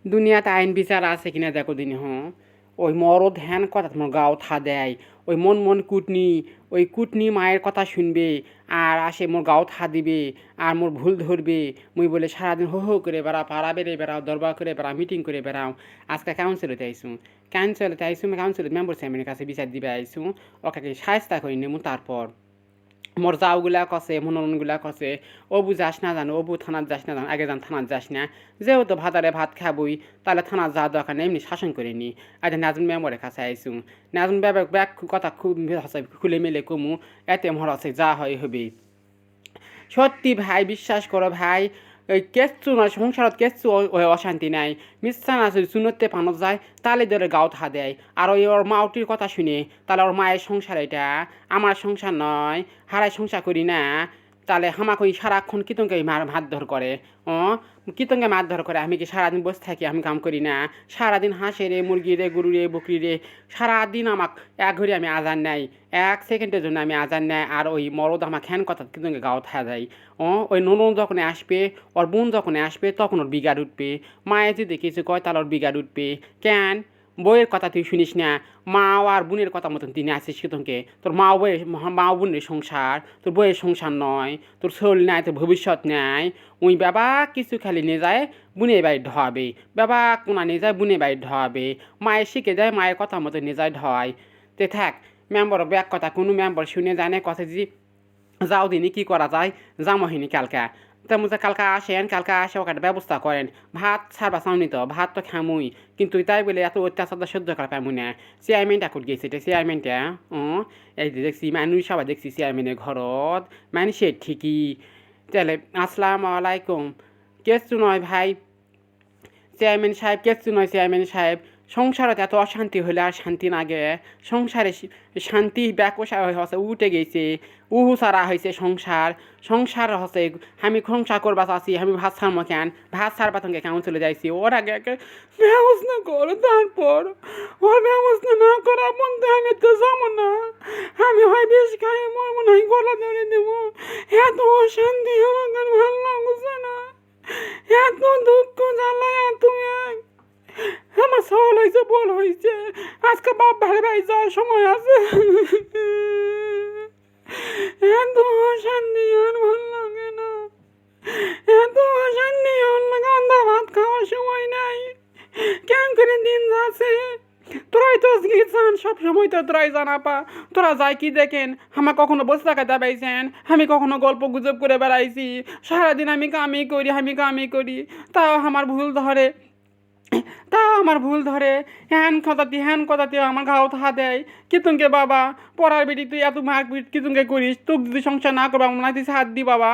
দুনিয়াতে আইন বিচার আছে কিনা দেখো দিনে ওই মরদ হ্যান কথা তোমার গাও থা দেয় ওই মন মন কুটনি ওই কুটনি মায়ের কথা শুনবে আর আসে মোর গাও থা দিবে আর মোর ভুল ধরবে মুই বলে সারাদিন হো হো করে বেড়াও পাড়া বেড়ে বেড়াও দরবার করে বেড়াও মিটিং করে বেড়াও আজকে কাউন্সিলতে আইসুন কাউন্সিলর মেম্বার সাহেবের কাছে বিচার দিবে আইসুন ওকে সায়স্তা করে নেমু তারপর মোর যাওগুলা কছে মনোরণগুলা কছে অবু যাস না জানো অবু থানাত যাস না জানো আগে যান থানাত যাস না যেহেতু ভাতারে ভাত খাবই তাহলে থানাত যাওয়া দরকার নেই এমনি শাসন করে নি আজ নাজুন মেম্বরের কাছে আইসুন নাজুন ব্যাগ কথা খুব খুলে মেলে কমু এতে মর আছে যা হয় হবে সত্যি ভাই বিশ্বাস করো ভাই ওই কেঁচু নয় সংসারত কেঁচু অশান্তি নাই মিথ্যা না যদি চুনতে পানো যায় তাহলে ধরে গাও থা দেয় আর ওই ওর মাউটির কথা শুনে তাহলে ওর মায়ের সংসার এটা আমার সংসার নয় হারাই সংসার করি না তাহলে হামাকে ওই সারাক্ষণ কীতঙ্গে মারধর করে কীতঙ্গে মারধর করে আমি কি সারাদিন বসে থাকি আমি কাম করি না সারাদিন হাঁসে রে মুরগি রে গরু রে বকরি রে সারাদিন আমাক এক ঘড়ি আমি আজান নেই 1 সেকেন্ডের জন্য আমি আজান নেয় আর ওই মরদ আমার খ্যান কথা কীতঙ্গে গাও থা যায় ওই ননদ যখন আসবে ওর বোন যখন আসবে তখন ওর বিগাড় উঠবে মায়ে যদি কিছু কয় তাহলে ওর বিগাড় উঠবে কেন বইয়ের কথা তুই শুনিস না মা আর বোনের কথা মতন তিনি আসিস কীতঙ্কে তোর মা বোনের সংসার তোর বইয়ের সংসার নয় তোর শরীর নাই তোর ভবিষ্যৎ নাই ওই বাবা কিছু খালি নিয়ে যায় বুনে বাড়ি ঢোয়াবে বাবা কোনা নিয়ে যায় বুনে বাড়ি ঢোয়াবে মায়ের শিখে যায় মায়ের কথা মতো নিয়ে যায় ঢয় তে থাক মেম্বার ব্যাগ কথা কোনো মেম্বার শুনে যায় না কথা যদি যাও দিনই কী করা যায় যামহিনী কালকা তেমন কালকা আসেন কালকা আসে ওকে ব্যবস্থা করেন ভাত ছাড়বা চাউনি তো ভাত তো খামুই কিন্তু তাই বলে এত অত্যাচারটা সহ্য করা পাবো না চেয়ারম্যানটা কোট গেছে এটা চেয়ারম্যানটা এই যে দেখছি মানুষ সবাই দেখছি চেয়ারম্যানের ঘরত মানুষের ঠিকই তাহলে আসসালামু আলাইকুম কেসু নয় ভাই চেয়ারম্যান সাহেব কেসু নয় চেয়ারম্যান সাহেব সংসারত এত অশান্তি হলে আর শান্তি লাগে সংসারে শান্তি ব্যাকোষা হচ্ছে উঠে গেছে উহু সারা হয়েছে সংসার হচ্ছে আমি সংসার করবা চাচ্ছি আমি ভাত ছাড়বো কেন ভাত ছাড়বা তোমাকে কেমন চলে যাইছি ওর আগে ব্যবস্থা করো তারপর ওর ব্যবস্থা না করা বলতে আমি তো যাবো না আমি হয় বেশ খাই মোর মনে হয় গলা ধরে দেবো এত অশান্তি আমার ভালো লাগছে না এত দুঃখ জ্বালায় তুমি আমার সল হয়েছে বল হয়েছে আজকে বাপ ভাই ভাই যাওয়ার সময় আছে এত অশান্তি আর ভাল লাগে না এত অশান্তি আর গান্দা ভাত খাওয়ার সময় নাই কেন করে দিন যাচ্ছে তোরাই তো গিয়েছেন সব সময় তো তোরাই জানা পা তোরা যাই কি দেখেন আমার কখনো বসে থাকা দাবাইছেন আমি কখনো গল্প গুজব করে বেড়াইছি সারাদিন আমি কামি করি তাও আমার ভুল ধরে হ্যান কথাতে আমার ঘাও থা দেয় কিতুনকে বাবা পড়ার বেটি তুই এত মারপিট কিতুনকে করিস তোকে যদি সংসার না করবা মনে হয় তুই হাত দি বাবা